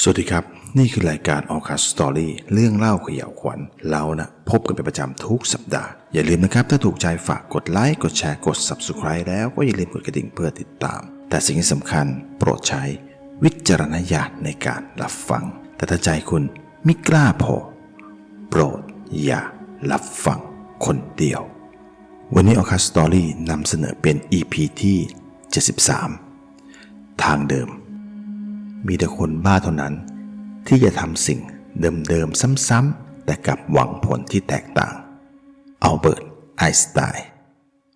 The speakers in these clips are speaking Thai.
วัสดีครับนี่คือรายการ Orchard Story เรื่องเล่าเขย่าวขวัญเราพบกันเป็นประจำทุกสัปดาห์อย่าลืมนะครับถ้าถูกใจฝากกดไลค์กดแชร์กด Subscribe แล้วก็อย่าลืมกดกระดิ่งเพื่อติดตามแต่สิ่งที่สำคัญโปรดใช้วิจารณญาณในการรับฟังแต่ถ้าใจคุณไม่กล้าพอโปรดอย่ารับฟังคนเดียววันนี้ Orchard Story นำเสนอเป็น EP ที่73ทางเดิมมีแต่คนบ้าเท่านั้นที่จะทำสิ่งเดิมๆซ้ำๆแต่กลับหวังผลที่แตกต่างอัลเบิร์ตไอน์สไตน์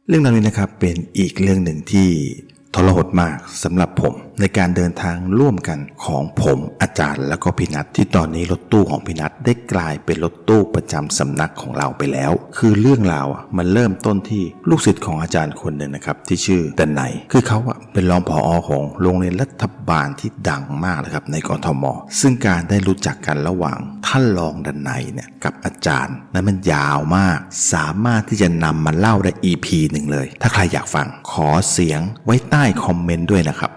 เรื่องนี้นะครับเป็นอีกเรื่องหนึ่งที่ทรหดมากสำหรับผมในการเดินทางร่วมกันของผมอาจารย์แล้วก็พี่นัทที่ตอนนี้รถตู้ของพี่นัทได้กลายเป็นรถตู้ประจำสำนักของเราไปแล้วคือเรื่องราวมันเริ่มต้นที่ลูกศิษย์ของอาจารย์คนหนึ่งนะครับที่ชื่อดันไนคือเขาเป็นรองผอ.ของโรงเรียนรัฐบาลที่ดังมากนะครับในกทม.ซึ่งการได้รู้จักกันระหว่างท่านรองดันไนเนี่ยกับอาจารย์นั้นมันยาวมากสามารถที่จะนำมาเล่าได้ EP หนึ่งเลยถ้าใครอยากฟังขอเสียงไว้ใต้คอมเมนต์ด้วยนะครับ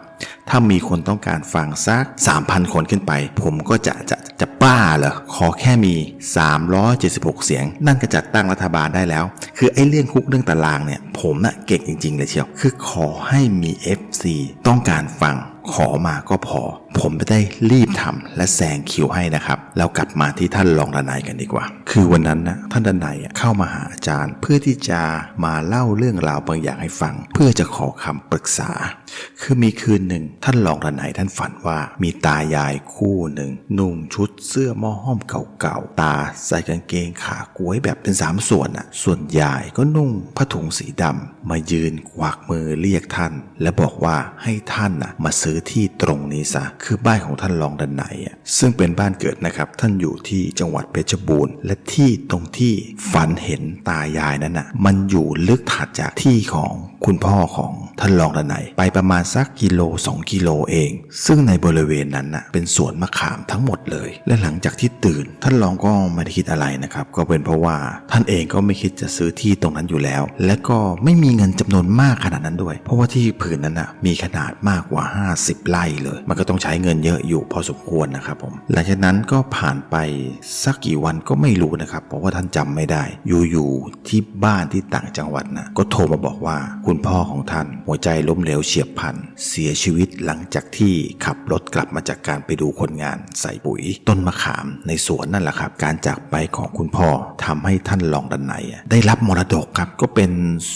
ถ้ามีคนต้องการฟังสัก 3,000 คนขึ้นไปผมก็จะบ้าเหรอขอแค่มี376เสียงนั่นก็จัดตั้งรัฐบาลได้แล้วคือไอ้เรื่องคุกเรื่องตารางเนี่ยผมเก่งจริงๆเลยเชียวคือขอให้มี FC ต้องการฟังขอมาก็พอผมจะได้รีบทำและแซงคิวให้นะครับแล้วกลับมาที่ท่านรองดันไนกันดีกว่าคือวันนั้นท่านดันไนเข้ามาหาอาจารย์เพื่อที่จะมาเล่าเรื่องราวบางอย่างให้ฟังเพื่อจะขอคำปรึกษาคือมีคืนหนึ่งท่านรองดันไนท่านฝันว่ามีตายายคู่หนึ่งนุ่งชุดเสื้อหม้อห้อมเก่าๆตาใส่กางเกงขากล้วยแบบเป็น3ส่วนส่วนยายก็นุ่งผ้าถุงสีดำมายืนกวักมือเรียกท่านและบอกว่าให้ท่านมาซื้อที่ตรงนี้ซะคือบ้านของท่านรองดันไนซึ่งเป็นบ้านเกิดนะครับท่านอยู่ที่จังหวัดเพชรบูรณ์และที่ตรงที่ฝันเห็นตายายนั้นมันอยู่ลึกถัดจากที่ของคุณพ่อของท่านรองดันไนไปประมาณสักกิโล2กิโลเองซึ่งในบริเวณนั้นเป็นสวนมะขามทั้งหมดเลยและหลังจากที่ตื่นท่านรองก็ไม่ได้คิดอะไรนะครับก็เป็นเพราะว่าท่านเองก็ไม่คิดจะซื้อที่ตรงนั้นอยู่แล้วและก็ไม่มีเงินจำนวนมากขนาดนั้นด้วยเพราะว่าที่ผืนนั้นมีขนาดมากกว่า50ไร่เลยมันก็ต้องใช้เงินเยอะอยู่พอสมควรนะครับผมหลังจากนั้นก็ผ่านไปสักกี่วันก็ไม่รู้นะครับเพราะว่าท่านจำไม่ได้อยู่ๆที่บ้านที่ต่างจังหวัดก็โทรมาบอกว่าคุณพ่อของท่านหัวใจล้มเหลวเฉียบพลันเสียชีวิตหลังจากที่ขับรถกลับมาจากการไปดูคนงานใส่ปุ๋ยต้นมะขามในสวนนั่นแหละครับการจากไปของคุณพ่อทำให้ท่านรองดันไนได้รับมรดกครับก็เป็น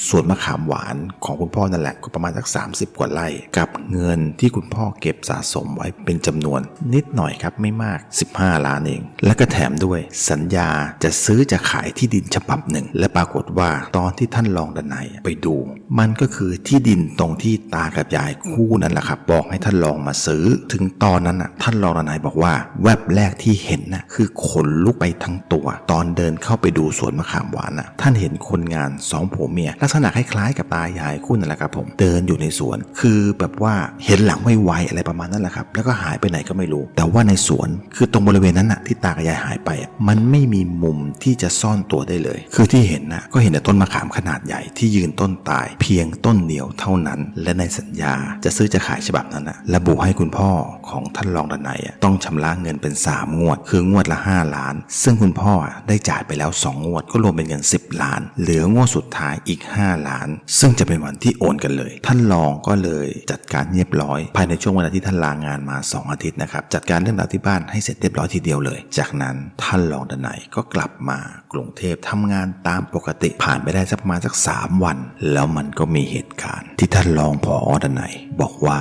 สวนมะขามหวานของคุณพ่อนั่นแหละก็ประมาณสัก30กว่าไร่กับเงินที่คุณพ่อเก็บสะสมไว้เป็นจำนวนนิดหน่อยครับไม่มาก15ล้านเองและก็แถมด้วยสัญญาจะซื้อจะขายที่ดินฉบับหนึ่งและปรากฏว่าตอนที่ท่านรองดันไนไปดูมันก็คือที่ดินตรงที่ตากับยายคู่นั่นแหละครับบอกให้ท่านรองมาซื้อถึงตอนนั้นท่านรองดันไนบอกว่าแวบแรกที่เห็นคือขนลุกไปทั้งตัวตอนเดินเข้าไปดูสวนมะขามหวานท่านเห็นคนงาน2ผัวเมียลักษณะคล้ายๆกับตายายคู่นั่นแหละครับผมเดินอยู่ในสวนคือแบบว่าเห็นหลังไวๆอะไรประมาณนั้นแหละครับแล้วก็หายไปไหนก็ไม่รู้แต่ว่าในสวนคือตรงบริเวณนั้นที่ตากับยายหายไปมันไม่มีมุมที่จะซ่อนตัวได้เลยคือที่เห็นก็เห็นแต่ต้นมะขามขนาดใหญ่ที่ยืนต้นตายเพียงต้นเดียวเท่านั้นและในสัญญาจะซื้อจะขายฉบับนั้นระบุให้คุณพ่อของท่านรองดันไนต้องชำระเงินเป็น3งวดคืองวดละ5ล้านซึ่งคุณพ่อได้จ่ายไปแล้ว2งวดก็รวมเป็นเงิน10ล้านเหลืองวดสุดท้ายอีก5ล้านซึ่งจะเป็นวันที่โอนกันเลยท่านรองก็เลยจัดการเรียบร้อยภายในช่วงเวลาที่ท่านลางานมา2อาทิตย์นะครับจัดการเรื่องราวที่บ้านให้เสร็จเรียบร้อยทีเดียวเลยจากนั้นท่านรองดันไนก็กลับมากรุงเทพทำงานตามปกติผ่านไปได้สักประมาณสัก3วันแล้วมันก็มีเหตุการณ์ที่ท่านรองผอ.ดันไนบอกว่า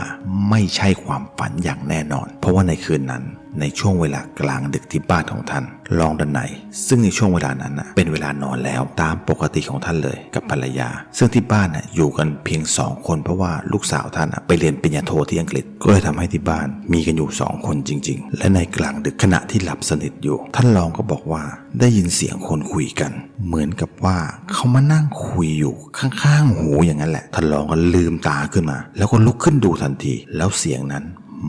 ไม่ใช่ความฝันอย่างแน่นอนเพราะว่าในคืนนั้นในช่วงเวลากลางดึกที่บ้านของท่านรองดันไนซึ่งในช่วงเวลานั้นเป็นเวลานอนแล้วตามปกติของท่านเลยกับภรรยาซึ่งที่บ้านอยู่กันเพียง2คนเพราะว่าลูกสาวท่านไปเรียนปริญญาโทที่อังกฤษก็เลยทำให้ที่บ้านมีกันอยู่2คนจริงๆและในกลางดึกขณะที่หลับสนิทอยู่ท่านรองก็บอกว่าได้ยินเสียงคนคุยกันเหมือนกับว่าเขามานั่งคุยอยู่ข้างๆหูอย่างนั้นแหละท่านรองก็ลืมตาขึ้นมาแล้วก็ลุกขึ้นดูทันทีแล้วเสียงนั้น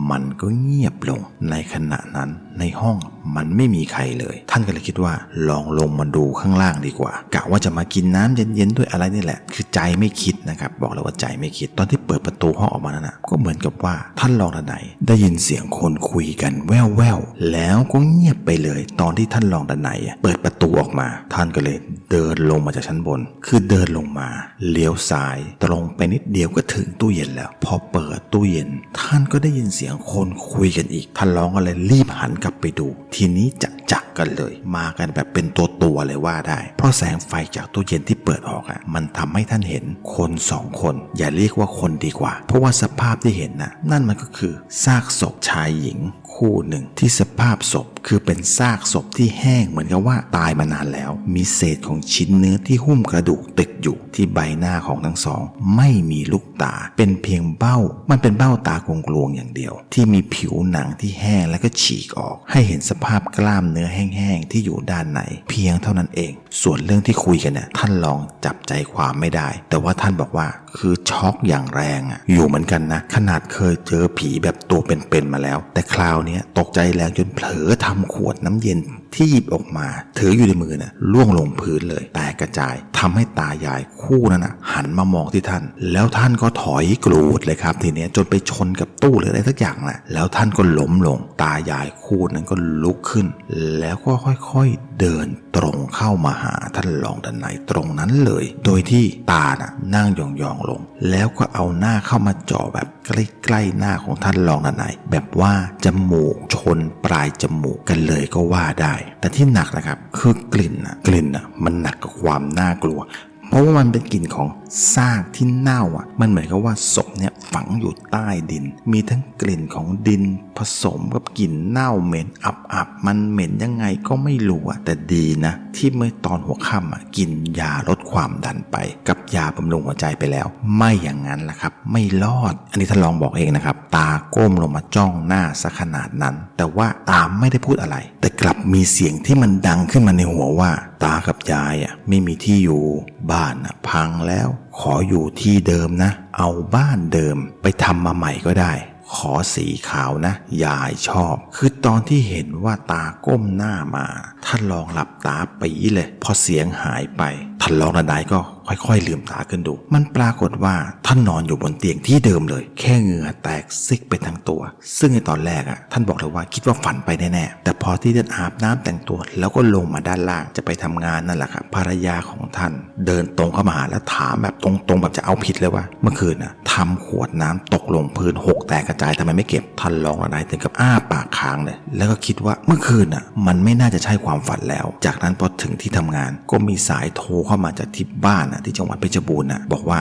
มันก็เงียบลงในขณะนั้นในห้องมันไม่มีใครเลยท่านก็เลยคิดว่าลองลงมาดูข้างล่างดีกว่ากะว่าจะมากินน้ำเย็นๆด้วยอะไรนี่แหละคือใจไม่คิดนะครับบอกเลยว่าใจไม่คิดตอนที่เปิดประตูห้องออกมานั้นก็เหมือนกับว่าท่านรองดนัยได้ยินเสียงคนคุยกันแว่วๆแล้วก็เงียบไปเลยตอนที่ท่านรองดนัยเปิดประตูออกมาท่านก็เลยเดินลงมาจากชั้นบนคือเดินลงมาเลี้ยวซ้ายตรงไปนิดเดียวก็ถึงตู้เย็นแล้วพอเปิดตู้เย็นท่านก็ได้ยินเสียงคนคุยกันอีกท่านรองก็เลยรีบหันกลับไปดูทีนี้จักกันเลยมากันแบบเป็นตัวเลยว่าได้เพราะแสงไฟจากตู้เย็นที่เปิดออกมันทำให้ท่านเห็นคน2 คนอย่าเรียกว่าคนดีกว่าเพราะว่าสภาพที่เห็นนั่นมันก็คือซากศพชายหญิงคู่หนึ่งที่สภาพศพคือเป็นซากศพที่แห้งเหมือนกับว่าตายมานานแล้วมีเศษของชิ้นเนื้อที่หุ้มกระดูกติดอยู่ที่ใบหน้าของทั้งสองไม่มีลูกตาเป็นเพียงเบ้ามันเป็นเบ้าตากลวงๆอย่างเดียวที่มีผิวหนังที่แห้งแล้วก็ฉีกออกให้เห็นสภาพกล้ามเนื้อแห้งๆที่อยู่ด้านในเพียงเท่านั้นเองส่วนเรื่องที่คุยกันท่านลองจับใจความไม่ได้แต่ว่าท่านบอกว่าคือช็อกอย่างแรงอยู่เหมือนกันนะขนาดเคยเจอผีแบบตัวเป็นๆมาแล้วแต่คราวนี้ตกใจแรงจนเผลอทำขวดน้ำเย็นที่หยิบออกมาถืออยู่ในมือล่วงลงพื้นเลยแตกกระจายทำให้ตายายคู่นั้นหันมามองที่ท่านแล้วท่านก็ถอยกรูดเลยครับทีนี้จนไปชนกับตู้หรืออะไรสักอย่างแล้วท่านก็ล้มลงตายายคู่นั้นก็ลุกขึ้นแล้วก็ค่อยๆเดินตรงเข้ามาหาท่านรองดนัยตรงนั้นเลยโดยที่ตานั่งยองๆลงแล้วก็เอาหน้าเข้ามาจ่อแบบใกล้ๆหน้าของท่านรองดนัยแบบว่าจมูกชนปลายจมูกกันเลยก็ว่าได้แต่ที่หนักนะครับคือกลิ่นมันหนักกว่าความน่ากลัวเพราะว่ามันเป็นกลิ่นของซากที่เน่ามันเหมือนกับว่าศพเนี่ยฝังอยู่ใต้ดินมีทั้งกลิ่นของดินผสมกับกลิ่นเน่าเหม็นอับมันเหม็นยังไงก็ไม่รู้แต่ดีนะที่เมื่อตอนหัวค่ำกินยาลดความดันไปกับยาบำรุงหัวใจไปแล้วไม่อย่างนั้นล่ะครับไม่รอดอันนี้ท่านลองบอกเองนะครับตาก้มลงมาจ้องหน้าซะขนาดนั้นแต่ว่าตาไม่ได้พูดอะไรแต่กลับมีเสียงที่มันดังขึ้นมาในหัวว่าตากับยายไม่มีที่อยู่บ้านพังแล้วขออยู่ที่เดิมนะเอาบ้านเดิมไปทำมาใหม่ก็ได้ขอสีขาวนะยายชอบคือตอนที่เห็นว่าตาก้มหน้ามาท่านลองหลับตาปีเลยพอเสียงหายไปท่านลองดนัยก็ค่อยๆลืมตาขึ้นดูมันปรากฏว่าท่านนอนอยู่บนเตียงที่เดิมเลยแค่เหงื่อแตกซิกไปทั้งตัวซึ่งในตอนแรกท่านบอกเลยว่าคิดว่าฝันไปแน่ๆแต่พอที่ท่านอาบน้ำแต่งตัวแล้วก็ลงมาด้านล่างจะไปทำงานนั่นแหละครับภรรยาของท่านเดินตรงเข้ามาหาแล้วถามแบบตรงๆแบบจะเอาผิดเลยว่าเมื่อคืนทำขวดน้ำตกลงพื้นหกแตกกระจายทำไมไม่เก็บท่านลองดนัยถึงกับอ้าปากค้างเลยแล้วก็คิดว่าเมื่อคืนมันไม่น่าจะใช่ความฝันแล้วจากนั้นพอถึงที่ทำงานก็มีสายโทรเข้ามาจากที่บ้านที่จังหวัดเพชรบูรณ์บอกว่า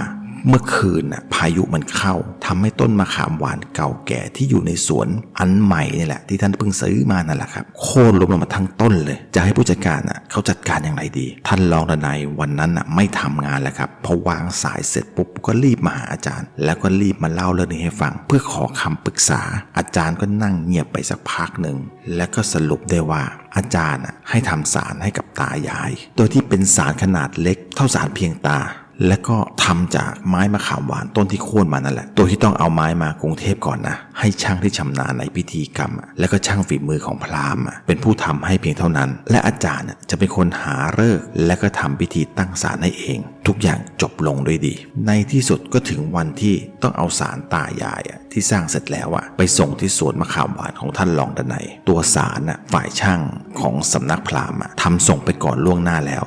เมื่อคืนพายุมันเข้าทำให้ต้นมะขามหวานเก่าแก่ที่อยู่ในสวนอันใหม่นี่แหละที่ท่านเพิ่งซื้อมานั่นแหละครับโค่นล้มลงมาทั้งต้นเลยจะให้ผู้จัดการเขาจัดการอย่างไรดีท่านรองดนัยวันนั้นไม่ทำงานแล้วครับพอวางสายเสร็จปุ๊บก็รีบมาหาอาจารย์แล้วก็รีบมาเล่าเรื่องนี้ให้ฟังเพื่อขอคำปรึกษาอาจารย์ก็นั่งเงียบไปสักพักหนึ่งแล้วก็สรุปได้ว่าอาจารย์ให้ทำศาลให้กับตายายโดยที่เป็นศาลขนาดเล็กเท่าศาลเพียงตาและก็ทำจากไม้มะขามหวานต้นที่โค่นมานั่นแหละโดยที่ต้องเอาไม้มากรุงเทพก่อนให้ช่างที่ชำนาญในพิธีกรรมและก็ช่างฝีมือของพราหมณ์เป็นผู้ทำให้เพียงเท่านั้นและอาจารย์จะเป็นคนหาฤกษ์และก็ทำพิธีตั้งศาลให้เองทุกอย่างจบลงด้วยดีในที่สุดก็ถึงวันที่ต้องเอาศาลตายายที่สร้างเสร็จแล้วไปส่งที่สวนมะขามหวานของท่านรองดนัยตัวศาลฝ่ายช่างของสำนักพราหมณ์ทำส่งไปก่อนล่วงหน้าแล้ว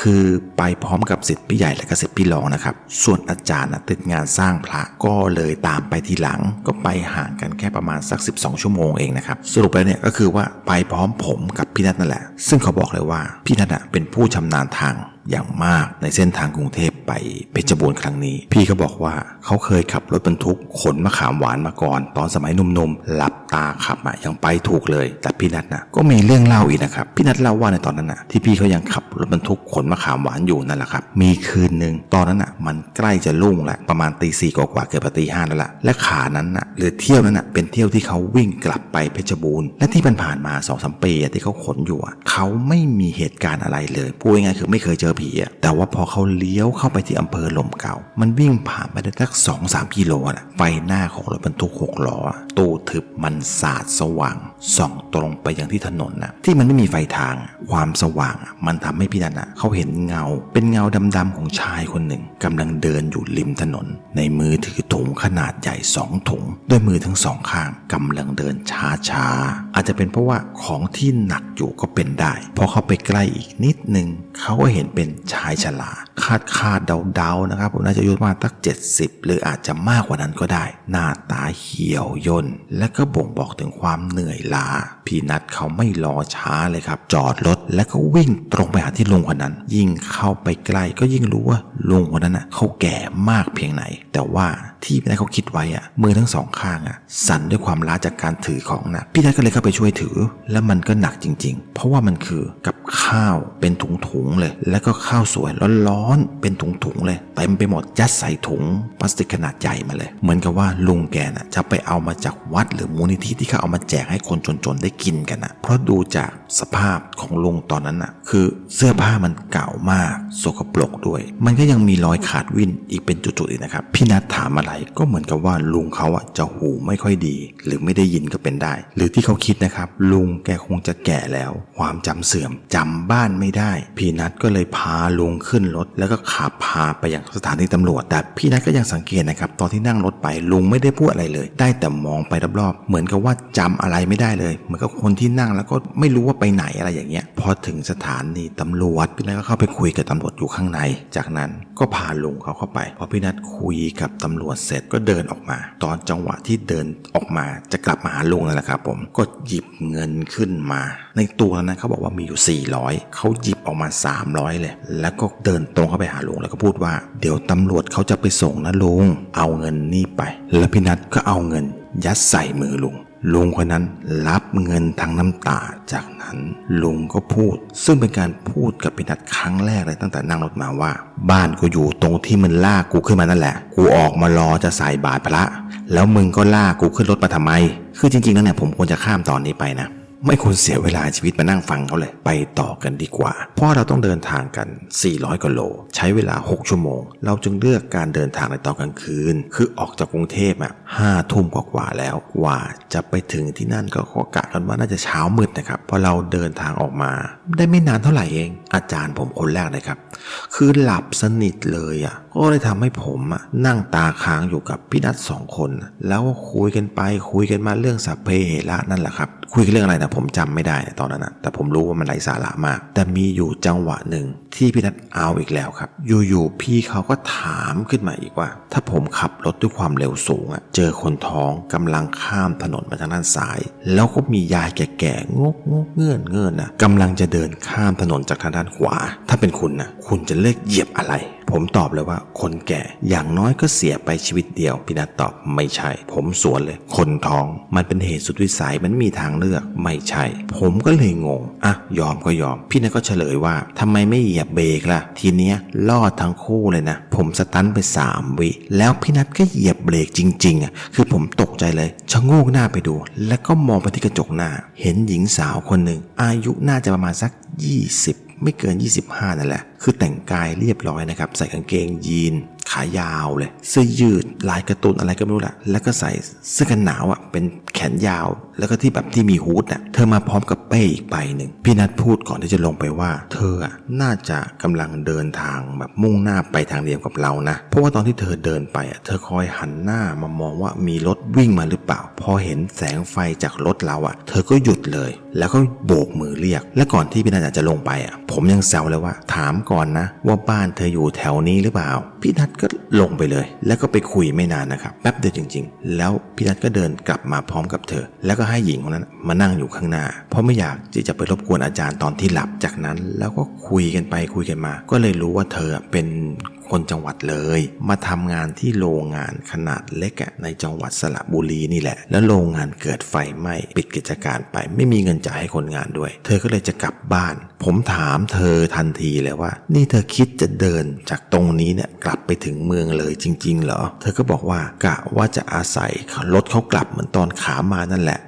คือไปพร้อมกับศิษย์พี่ใหญ่และก็ศิษย์พี่รองนะครับส่วนอาจารย์ติดงานสร้างพระก็เลยตามไปทีหลังก็ไปห่างกันแค่ประมาณสัก12ชั่วโมงเองนะครับสรุปแล้วเนี่ยก็คือว่าไปพร้อมผมกับพี่นัทนั่นแหละซึ่งเขาบอกเลยว่าพี่นัทเป็นผู้ชำนาญทางอย่างมากในเส้นทางกรุงเทพไปเพชรบูรณ์ครั้งนี้พี่เขาบอกว่าเขาเคยขับรถบรรทุกขนมะขามหวานมาก่อนตอนสมัยหนุ่มๆหลับตาขับยังไปถูกเลยแต่พี่นัทก็มีเรื่องเล่าอีกนะครับพี่นัทเล่าว่าในตอนนั้นที่พี่เขายังขับรถบรรทุกขนมะขามหวานอยู่นั่นแหละครับมีคืนนึงตอนนั้นมันใกล้จะรุ่งแล้วประมาณตีสี่กว่าเกือบตีห้าแล้วล่ะและขานั้นหรือเที่ยวนั้นเป็นเที่ยวที่เขาวิ่งกลับไปเพชรบูรณ์และที่ผ่านมา 2-3 ปีที่เขาขนอยู่เขาไม่มีเหตุการณ์อะไรเลยพูดง่ายๆคือไม่เคยเจอ ผีอะแต่ว่าพอเขาเลี้ยวเข้าไปที่อำเภอลมเก่ามันวิ่งผ่านไปได้สัก 2-3 กิโลนะไฟหน้าของรถบรรทุก6 ล้อตู้ทึบมันสาดสว่างส่องตรงไปยังที่ถนนนะที่มันไม่มีไฟทางความสว่างมันทำให้พี่นันเขาเห็นเงาเป็นเงาดำๆของชายคนหนึ่งกำลังเดินอยู่ริมถนนในมือถือถุงขนาดใหญ่2 ถุงด้วยมือทั้ง2 ข้างกำลังเดินช้าๆอาจจะเป็นเพราะว่าของที่หนักอยู่ก็เป็นได้พอเข้าไปใกล้อีกนิดนึงเขาก็เห็นเป็นชายชราคาดเดาๆนะครับผมน่าจะอายุประมาณสัก70หรืออาจจะมากกว่านั้นก็ได้หน้าตาเหี่ยวย่นและก็บ่งบอกถึงความเหนื่อยล้าพี่นัทเขาไม่รอช้าเลยครับจอดรถแล้วก็วิ่งตรงไปหาที่ลุงคนนั้นยิ่งเข้าไปใกล้ก็ยิ่งรู้ว่าลุงคนนั้นเขาแก่มากเพียงไหนแต่ว่าที่พี่นัทเขาคิดไว้มือทั้ง2 ข้างสั่นด้วยความล้าจากการถือของนะพี่นัทก็เลยเข้าไปช่วยถือแล้วมันก็หนักจริงๆเพราะว่ามันคือกับข้าวเป็นถุงๆเลยแล้วก็ข้าวสวยร้อนๆเป็นถุงๆเลยเต็มไปหมดยัดใส่ถุงพลาสติกขนาดใหญ่มาเลยเหมือนกับว่าลุงแกจะไปเอามาจากวัดหรือมูลนิธิที่เขาเอามาแจกให้คนจนๆได้กินกันเพราะดูจากสภาพของลุงตอนนั้นคือเสื้อผ้ามันเก่ามากสกปรกด้วยมันก็ยังมีรอยขาดวิ่นอีกเป็นจุดๆอีกนะครับพี่นัทถามอะไรก็เหมือนกับว่าลุงเขาจะหูไม่ค่อยดีหรือไม่ได้ยินก็เป็นได้หรือที่เขาคิดนะครับลุงแกคงจะแก่แล้วความจำเสื่อมจำบ้านไม่ได้พี่นัทก็เลยพาลุงขึ้นรถแล้วก็ขับพาไปยังสถานีตำรวจแต่พี่นัทก็ยังสังเกตนะครับตอนที่นั่งรถไปลุงไม่ได้พูดอะไรเลยได้แต่มองไปรอบๆเหมือนกับว่าจำอะไรไม่ได้เลยเหมือนกับคนที่นั่งแล้วก็ไม่รู้ว่าไปไหนอะไรอย่างเงี้ยพอถึงสถานีตำรวจพี่นัทก็เข้าไปคุยกับตำรวจอยู่ข้างในจากนั้นก็พาลุงเขาเข้าไปพอพี่นัทคุยกับตำรวจเสร็จก็เดินออกมาตอนจังหวะที่เดินออกมาจะกลับมาหาลุงนั่นแหละครับผมก็หยิบเงินขึ้นมาในตัวนั้นเขาบอกว่ามีอยู่400เขาหยิบออกมา300เลยแล้วก็เดินตรงเข้าไปหาลุงแล้วก็พูดว่าเดี๋ยวตำรวจเขาจะไปส่งนะลุงเอาเงินนี่ไปแล้วพี่นัทก็เอาเงินยัดใส่มือลุงคนนั้นรับเงินทั้งน้ำตาจากนั้นลุงก็พูดซึ่งเป็นการพูดกับพี่นัทครั้งแรกเลยตั้งแต่นั่งรถมาว่าบ้านกูอยู่ตรงที่มึงลากกูขึ้นมานั่นแหละกูออกมารอจะใส่บาตรพระแล้วมึงก็ลากกูขึ้นรถมาทำไมคือจริงๆแล้วเนี่ยผมควรจะข้ามตอนนี้ไปนะไม่ควรเสียเวลาชีวิตมานั่งฟังเขาเลยไปต่อกันดีกว่าเพราะเราต้องเดินทางกัน400 กว่าโลใช้เวลา6 ชั่วโมงเราจึงเลือกการเดินทางในตอนกลางคืนคือออกจากกรุงเทพ5 ทุ่มกว่าแล้วกว่าจะไปถึงที่นั่นก็กะกันว่าน่าจะเช้ามืดนะครับพอเราเดินทางออกมาได้ไม่นานเท่าไหร่เองอาจารย์ผมคนแรกเลยครับคือหลับสนิทเลยก็เลยทำให้ผมนั่งตาค้างอยู่กับพี่นัท2 คนแล้วก็คุยกันไปคุยกันมาเรื่องสัพเพเหระนั่นแหละครับคุยกันเรื่องอะไรนะผมจำไม่ได้ตอนนั้นแต่ผมรู้ว่ามันไร้สาระมากแต่มีอยู่จังหวะหนึ่งที่พี่นัทเอาอีกแล้วครับอยู่ๆพี่เขาก็ถามขึ้นมาอีกว่าถ้าผมขับรถด้วยความเร็วสูงเจอคนท้องกำลังข้ามถนนมาทางด้านซ้ายแล้วก็มียายแก่ๆงกเงื่อนกำลังจะเดินข้ามถนนจากทางด้านขวาถ้าเป็นคุณคุณจะเลือกเหยียบอะไรผมตอบเลยว่าคนแก่อย่างน้อยก็เสียไปชีวิตเดียวพี่นัทตอบไม่ใช่ผมสวนเลยคนท้องมันเป็นเหตุสุดวิสัยมันมีทางเลือกไม่ใช่ผมก็เลยงงยอมก็ยอมพี่นัทก็เฉลยว่าทำไมไม่เหยียบเบรกล่ะทีเนี้ยรอดทั้งคู่เลยนะผมสตันไป3 วิแล้วพี่นัทก็เหยียบเบรกจริงๆคือผมตกใจเลยชะโงกหน้าไปดูแล้วก็มองไปที่กระจกหน้าเห็นหญิงสาวคนหนึ่งอายุน่าจะประมาณสัก20ไม่เกิน25นั่นแหละคือแต่งกายเรียบร้อยนะครับใส่กางเกงยีนขายาวเลยเสื้อยืดลายการ์ตูนอะไรก็ไม่รู้ละแล้วก็ใส่เสื้อกันหนาวเป็นแขนยาวแล้วก็ที่แบบที่มีฮู้ดเธอมาพร้อมกับเป้อีกใบหนึ่งพี่นัทพูดก่อนที่จะลงไปว่าเธอน่าจะกำลังเดินทางแบบมุ่งหน้าไปทางเดียวกับเรานะเพราะว่าตอนที่เธอเดินไปเธอคอยหันหน้ามามองว่ามีรถวิ่งมาหรือเปล่าพอเห็นแสงไฟจากรถเราเธอก็หยุดเลยแล้วก็โบกมือเรียกและก่อนที่พี่นัทจะลงไปผมยังแซวเลยว่าถามก่อนนะว่าบ้านเธออยู่แถวนี้หรือเปล่าพี่นัทก็ลงไปเลยแล้วก็ไปคุยไม่นานนะครับแป๊บเดียวจริงๆแล้วพี่นัทก็เดินกลับมาพร้อมกับเธอแล้วก็ให้หญิงคนนั้นมานั่งอยู่ข้างหน้าเพราะไม่อยากที่จะไปรบกวนอาจารย์ตอนที่หลับจากนั้นแล้วก็คุยกันไปคุยกันมาก็เลยรู้ว่าเธอเป็นค คนจังหวัดเลยมาทำงานที่โรงงานขนาดเล็กในจังหวัดสระบุรีนี่แหละแล้วโรงงานเกิดไฟไหม้ปิดกิจการไปไม่มีเงินจ่ายให้คนงานด้วยเธอก็เลยจะกลับบ้านผมถามเธอทันทีเลยว่านี่เธอคิดจะเดินจากตรงนี้เนี่ยกลับไปถึงเมืองเลยจริงๆเหรอเธอก็บอกว่ากะว่าจะอาศัยรถเขากลับเหมือนตอนขามานั่นแหละ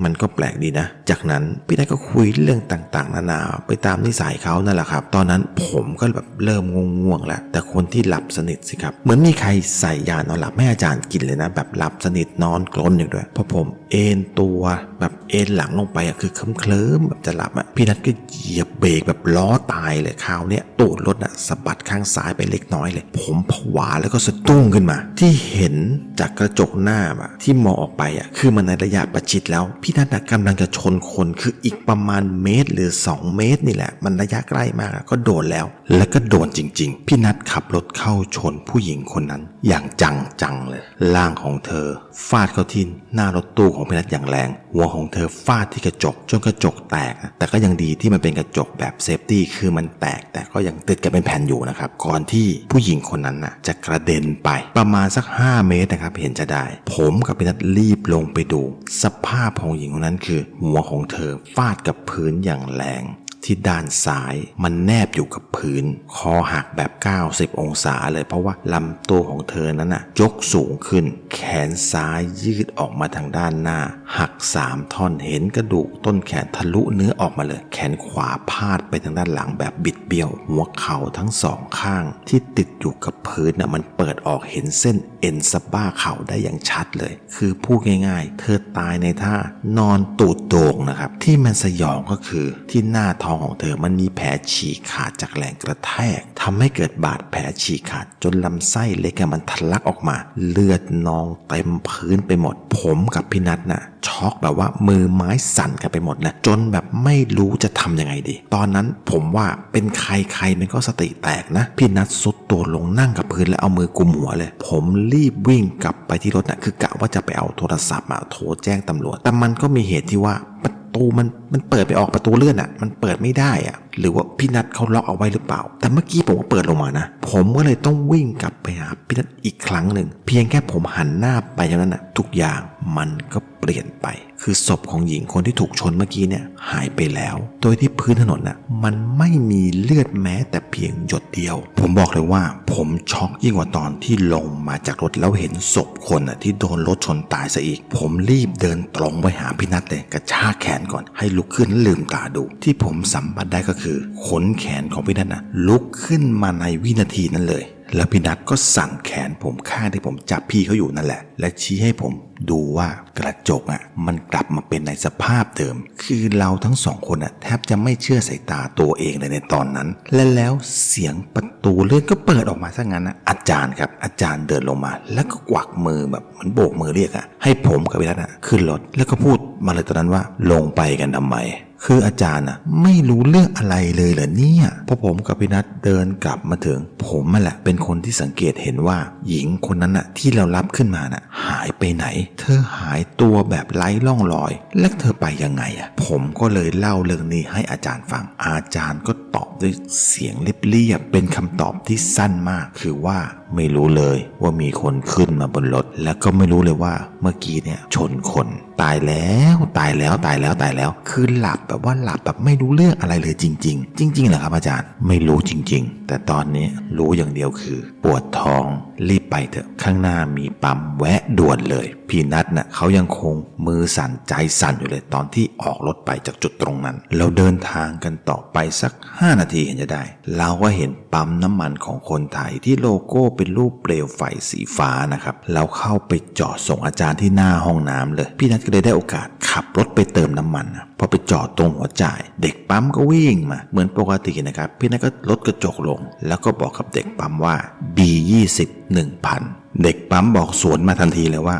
มันก็แปลกดีนะจากนั้นพี่นายก็คุยเรื่องต่างๆนานาไปตามนิสัยเขานั่นแหละครับตอนนั้นผมก็แบบเริ่มง่วงๆแล้วแต่คนที่หลับสนิทสิครับเหมือนมีใครใส่ยานอนหลับให้อาจารย์กินเลยนะแบบหลับสนิทนอนกลนอยู่ด้วยพอผมเอนตัวแบบเอนหลังลงไปคือเคลิ้มแบบจะหลับพี่นัทก็เหยียบเบรกแบบล้อตายเลยคราวเนี้ยตูดรถสะบัดข้างซ้ายไปเล็กน้อยเลยผมผวาแล้วก็สะดุ้งขึ้นมาที่เห็นจากกระจกหน้าที่มองออกไปคือมันในระยะประชิดแล้วพี่นัทกำลังจะชนคนคืออีกประมาณเมตรหรือ2 เมตรนี่แหละมันระยะใกล้มากก็โดนแล้วก็โดนจริงๆพี่นัทขับรถเข้าชนผู้หญิงคนนั้นอย่างจังเลยร่างของเธอฟาดเข้าที่หน้ารถตู้ของพี่นัทอย่างแรงหัวของเธอฟาดที่กระจกจนกระจกแตกแต่ก็ยังดีที่มันเป็นกระจกแบบเซฟตี้คือมันแตกแต่ก็ยังติดกันเป็นแผ่นอยู่นะครับก่อนที่ผู้หญิงคนนั้นจะกระเด็นไปประมาณสัก5 เมตรนะครับเห็นจะได้ผมกับพี่นัทรีบลงไปดูสภาพของหญิงคนนั้นคือหัวของเธอฟาดกับพื้นอย่างแรงที่ด้านซ้ายมันแนบอยู่กับพื้นคอหักแบบ90 องศาเลยเพราะว่าลำตัวของเธอนั้นยกสูงขึ้นแขนซ้ายยืดออกมาทางด้านหน้าหัก3 ท่อนเห็นกระดูกต้นแขนทะลุเนื้อออกมาเลยแขนขวาพาดไปทางด้านหลังแบบบิดเบี้ยวหัวเข่าทั้ง2 ข้างที่ติดอยู่กับพื้นมันเปิดออกเห็นเส้นเอ็นสะบ้าเข่าได้อย่างชัดเลยคือพูดง่ายๆเธอตายในท่านอนตูดโด่งนะครับที่มันสยองก็คือที่หน้าท้องของเธอมันมีแผลฉีกขาดจากแรงกระแทกทำให้เกิดบาดแผลฉีกขาดจนลำไส้เล็กมันทะลักออกมาเลือดนองเต็มพื้นไปหมดผมกับพี่นัทช็อกแบบว่ามือไม้สั่นกันไปหมดจนแบบไม่รู้จะทำยังไงดีตอนนั้นผมว่าเป็นใครมันก็สติแตกนะพี่นัทซุดตัวลงนั่งกับพื้นแล้วเอามือกุมหัวเลยผมรีบวิ่งกลับไปที่รถคือกะว่าจะไปเอาโทรศัพท์โทรแจ้งตำรวจแต่มันก็มีเหตุที่ว่าประตูมันเปิดไปออกประตูเลื่อนมันเปิดไม่ได้หรือว่าพี่นัทเขาล็อกเอาไว้หรือเปล่าแต่เมื่อกี้ผมก็เปิดลงมานะผมก็เลยต้องวิ่งกลับไปหาพี่นัทอีกครั้งหนึ่งเพียงแค่ผมหันหน้าไปเท่านั้นทุกอย่างมันก็เปลี่ยนไปคือศพของหญิงคนที่ถูกชนเมื่อกี้หายไปแล้วโดยที่พื้นถนนมันไม่มีเลือดแม้แต่เพียงหยดเดียวผมบอกเลยว่าผมช็อกยิ่งกว่าตอนที่ลงมาจากรถแล้วเห็นศพคนที่โดนรถชนตายซะอีกผมรีบเดินตรงไปหาพี่นัทเลยกระชากแขนก่อนให้ลุกขึ้นลืมตาดูที่ผมสัมผัสได้ก็คือขนแขนของพี่นัทลุกขึ้นมาในวินาทีนั้นเลยแล้วพี่นัทก็สั่นแขนผมข้างที่ผมจับพี่เขาอยู่นั่นแหละและชี้ให้ผมดูว่ากระจกมันกลับมาเป็นในสภาพเดิมคือเราทั้ง2 คนแทบจะไม่เชื่อสายตาตัวเองเลยในตอนนั้นแล้วเสียงประตูเลื่อนก็เปิดออกมาซะงั้นอาจารย์ครับอาจารย์เดินลงมาแล้วก็กวักมือแบบเหมือนโบกมือเรียกให้ผมกับพี่นัทขึ้นรถแล้วก็พูดมาเลยตอนนั้นว่าลงไปกันทำไมคืออาจารย์ไม่รู้เรื่องอะไรเลยเหรอเนี่ยพอผมกับพี่นัทเดินกลับมาถึงผมแหละเป็นคนที่สังเกตเห็นว่าหญิงคนนั้นที่เรารับขึ้นมาหายไปไหนเธอหายตัวแบบไร้ร่องรอยและเธอไปยังไงผมก็เลยเล่าเรื่องนี้ให้อาจารย์ฟังอาจารย์ก็ตอบด้วยเสียงเรียบๆเป็นคำตอบที่สั้นมากคือว่าไม่รู้เลยว่ามีคนขึ้นมาบนรถแล้วก็ไม่รู้เลยว่าเมื่อกี้ชนคนตายแล้วคือหลับแบบว่าหลับแบบไม่รู้เรื่องอะไรเลยจริงๆเหรอครับอาจารย์ไม่รู้จริงๆแต่ตอนนี้รู้อย่างเดียวคือปวดท้องรีบไปเถอะข้างหน้ามีปั๊มแวะด่วนเลยพี่นัทเขายังคงมือสั่นใจสั่นอยู่เลยตอนที่ออกรถไปจากจุดตรงนั้นเราเดินทางกันต่อไปสัก5 นาทีเห็นจะได้เราก็เห็นปั๊มน้ำมันของคนไทยที่โลโก้เป็นรูปเปลวไฟสีฟ้านะครับเราเข้าไปจอดส่งอาจารย์ที่หน้าห้องน้ำเลยพี่นัทก็เลยได้โอกาสขับรถไปเติมน้ำมันพอไปจอดตรงหัวจ่ายเด็กปั๊มก็วิ่งมาเหมือนปกตินะครับพี่นัทก็ลดกระจกลงแล้วก็บอกกับเด็กปั๊มว่า B20 1,000 เด็กปั๊มบอกสวนมาทันทีเลยว่า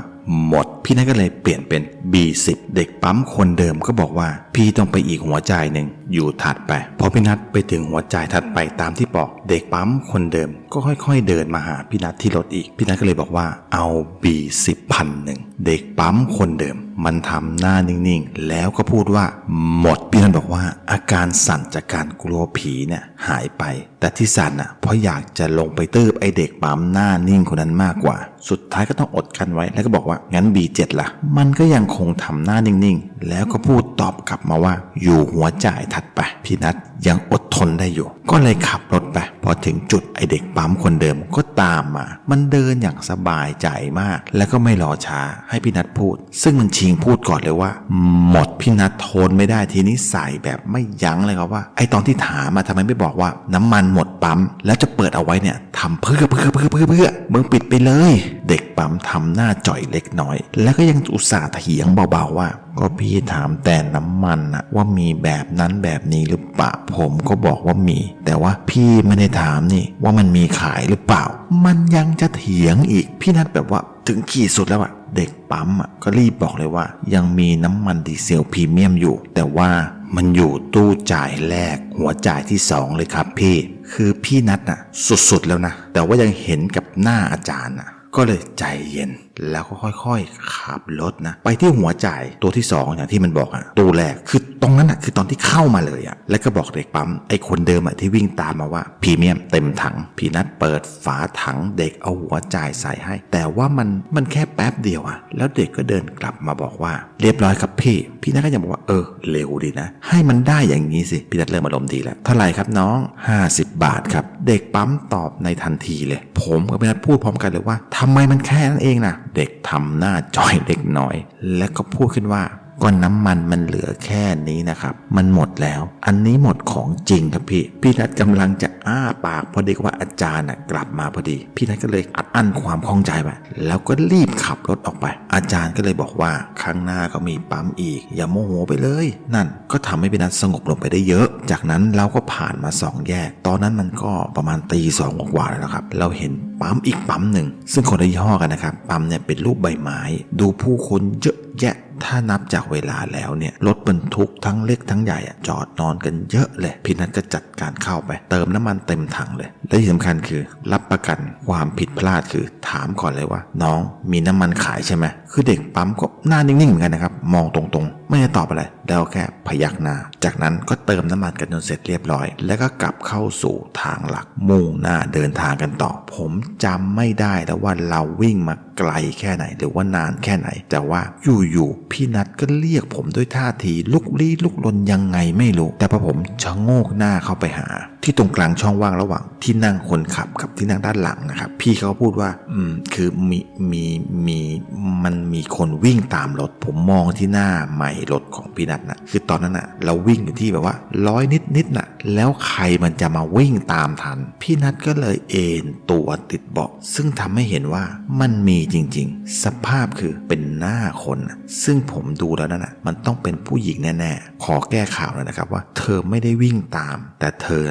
หมดพี่นัทก็เลยเปลี่ยนเป็น B10 เด็กปั๊มคนเดิมก็บอกว่าพี่ต้องไปอีกหัวจ่ายหนึ่งอยู่ถัดไปพอพี่นัทไปถึงหัวจ่ายถัดไปตามที่บอก เด็กปั๊มคนเดิมก็ค่อยๆเดินมาหาพี่นัทที่รถอีกพี่นัทก็เลยบอกว่าเอาB10,000เด็กปั๊มคนเดิมมันทำหน้านิ่งๆแล้วก็พูดว่าหมดพี่นัทบอกว่าอาการสั่นจากการกลัวผีเนี่ยหายไปแต่ที่สั่นเพราะอยากจะลงไปตืบไอเด็กปั๊มหน้านิ่งคนนั้นมากกว่าสุดท้ายก็ต้องอดกันไว้แล้วก็บอกว่างั้น B7 ล่ะมันก็ยังคงทำหน้านิ่งๆแล้วก็พูดตอบกลับมาว่าอยู่หัวจ่ายถัดไปพี่นัทยังอดทนได้อยู่ก็เลยขับรถไปพอถึงจุดไอเด็กปั๊มคนเดิมก็ตามมามันเดินอย่างสบายใจมากแล้วก็ไม่รอช้าให้พี่นัทพูดซึ่งมันชิงพูดก่อนเลยว่าหมดพี่นัททนไม่ได้ทีนี้ใส่แบบไม่ยั้งเลยครับว่าไอตอนที่ถามทำไมไม่บอกว่าน้ำมันหมดปั๊มแล้วจะเปิดเอาไว้เนี่ยทำเพื่อมึงปิดไปเลยเด็กปั๊มทำหน้าจ่อยเล็กน้อยแล้วก็ยังอุตส่าห์เถียงเบาๆว่าก็พี่ถามแต่น้ำมันว่ามีแบบนั้นแบบนี้หรือเปล่าผมก็บอกว่ามีแต่ว่าพี่ไม่ได้ถามนี่ว่ามันมีขายหรือเปล่ามันยังจะเถียงอีกพี่นัทแบบว่าถึงขีดสุดแล้วเด็กปั๊มก็รีบบอกเลยว่ายังมีน้ำมันดีเซลพรีเมียมอยู่แต่ว่ามันอยู่ตู้จ่ายแรกหัวจ่ายที่2เลยครับพี่คือพี่นัทสุดๆแล้วนะแต่ว่ายังเห็นกับหน้าอาจารย์ก็เลยใจเย็นแล้วก็ค่อยๆขับรถไปที่หัวจ่ายตัวที่2อย่างที่มันบอกตู้แรกคือตรงนั้นคือตอนที่เข้ามาเลยแล้วก็บอกเด็กปั๊มไอ้คนเดิมที่วิ่งตามมาว่าพรีเมียมเต็มถังพี่นัทเปิดฝาถังเด็กเอาหัวจ่ายใส่ให้แต่ว่ามันแค่แป๊บเดียวแล้วเด็กก็เดินกลับมาบอกว่าเรียบร้อยครับพี่นัทก็ยังบอกว่าเร็วดีนะให้มันได้อย่างนี้สิพี่นัทเริ่มอารมณ์ดีแล้วเท่าไหร่ครับน้อง50 บาทครับเด็กปั๊มตอบในทันทีเลยผมกับพี่นัทพูดพร้อมกันเลยว่าทำไมมันแค่นั้นเองเด็กทำหน้าจ่อยเล็กน้อยแล้วก็พูดขึ้นว่าก็น้ำมันเหลือแค่นี้นะครับมันหมดแล้วอันนี้หมดของจริงครับพี่นัทกำลังจะอ้าปากพอดีว่าอาจารย์กลับมาพอดีพี่นัทก็เลยอั้นความข้องใจไปแล้วก็รีบขับรถออกไปอาจารย์ก็เลยบอกว่าข้างหน้าก็มีปั๊มอีกอย่าโมโหไปเลยนั่นก็ทำให้พี่นัทสงบลงไปได้เยอะจากนั้นเราก็ผ่านมา2 แยกตอนนั้นมันก็ประมาณตี 2 กว่าแล้วครับเราเห็นปั๊มอีกปั๊มหนึ่งซึ่งคนละยี่ห้อกันนะครับปั๊มเนี่ยเป็นรูปใบไม้ดูผู้คนเยอะแยะถ้านับจากเวลาแล้วเนี่ยรถบรรทุกทั้งเล็กทั้งใหญ่จอดนอนกันเยอะเลยพี่นัทก็จัดการเข้าไปเติมน้ำมันเต็มถังเลยและที่สำคัญคือรับประกันความผิดพลาดคือถามก่อนเลยว่าน้องมีน้ำมันขายใช่ไหมคือเด็กปั๊มก็หน้านิ่งๆเหมือนกันนะครับมองตรงๆไม่ได้ตอบอะไรแล้วแค่พยักหน้าจากนั้นก็เติมน้ำมันกันจนเสร็จเรียบร้อยแล้วก็กลับเข้าสู่ทางหลักมุ่งหน้าเดินทางกันต่อผมจำไม่ได้แล้วว่าเราวิ่งมาไกลแค่ไหนหรือว่านานแค่ไหนแต่ว่าอยู่พี่นัทก็เรียกผมด้วยท่าทีลุกลี้ลุกลนยังไงไม่รู้แต่พอผมชะโงกหน้าเข้าไปหาที่ตรงกลางช่องว่างระหว่างที่นั่งคนขับกับที่นั่งด้านหลังนะครับพี่เขาพูดว่าคือมันมีคนวิ่งตามรถผมมองที่หน้าใหม่รถของพี่นัทคือตอนนั้นเราวิ่งอยู่ที่แบบว่า100นิดแล้วใครมันจะมาวิ่งตามทันพี่นัทก็เลยเอนตัวติดเบาะซึ่งทำให้เห็นว่ามันมีจริงๆสภาพคือเป็นหน้าคนซึ่งผมดูแล้วนั่นมันต้องเป็นผู้หญิงแน่ๆขอแก้ข่าวเลยนะครับว่าเธอไม่ได้วิ่งตามแต่เธอ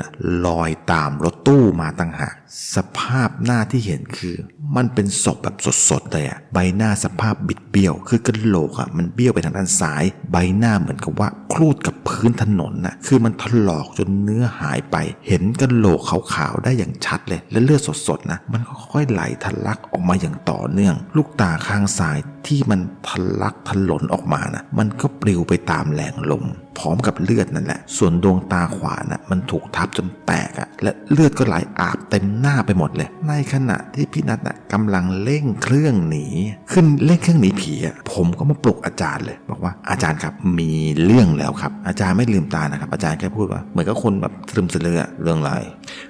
ลอยตามรถตู้มาต่างหากสภาพหน้าที่เห็นคือมันเป็นศพแบบสดๆเลยใบหน้าสภาพบิดเบี้ยวคือกระโหลกมันเบี้ยวไปทางด้านซ้ายใบหน้าเหมือนกับว่าครูดกับพื้นถนนคือมันถลอกจนเนื้อหายไปเห็นกระโหลกขาวๆได้อย่างชัดเลยและเลือดสดๆมันค่อยๆไหลทะลักออกมาอย่างต่อเนื่องลูกตาข้างซ้ายที่มันทะลักทะหลนออกมามันก็ปลิวไปตามแรงลมพร้อมกับเลือดนั่นแหละส่วนดวงตาขวามันถูกทับจนแตกและเลือดก็ไหลอาบเต็มหน้าไปหมดเลยในขณะที่พี่นัทกำลังเร่งเครื่องหนีขึ้นเร่งเครื่องหนีผีผมก็มาปลุกอาจารย์เลยบอกว่าอาจารย์ครับมีเรื่องแล้วครับอาจารย์ไม่ลืมตานะครับอาจารย์แค่พูดว่าเหมือนกับคนแบบซึมเสือเรื่องอะไร